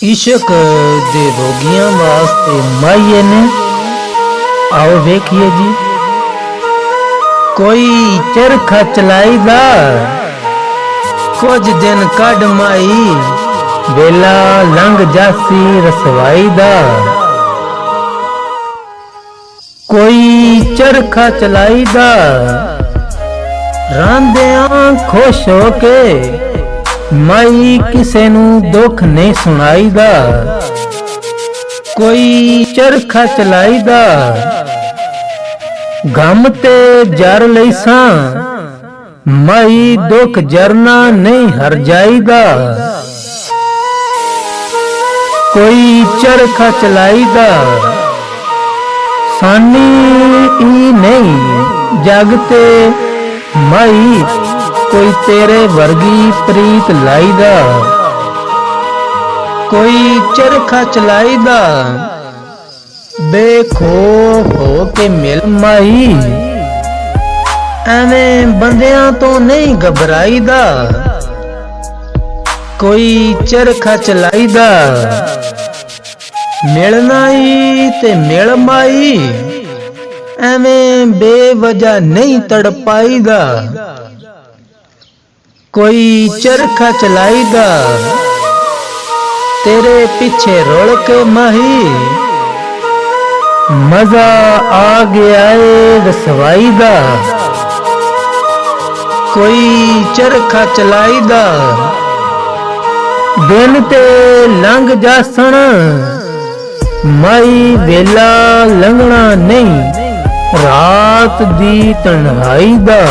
इश्क दे रोगियां वास्ते माइये ने आओ वेखिए जी। कोई चरखा चलाईदा कुछ दिन कड माई वेला लंघ जासी रसवाई दा। कोई चरखा चलाईदा रांदियां खुश हो के माई किसे नू दुख नहीं सुनाईदा। कोई चरखा चलाईदा गम ते जर लईसा माई दुख जरना नहीं हर जाईदा। कोई चरखा चलाईदा सानी ई नहीं जगते माई कोई तेरे वर्गी प्रीत लाईदा। कोई चरखा चलाईदा बेखौफ हो के मिल माई एवें बंदियां तो नहीं घबराईदा। कोई चरखा चलाईदा मिलना ही ते मिल माई एवें बेवजह नहीं तड़पाईदा। कोई चरखा चलाईदा तेरे पीछे रोल के माही मजा आ गया है रसवाई दा। कोई चरखा चलाईदा दिन ते लंघ जासन माई वेला लंघना नहीं रात दी तन्हाई दा।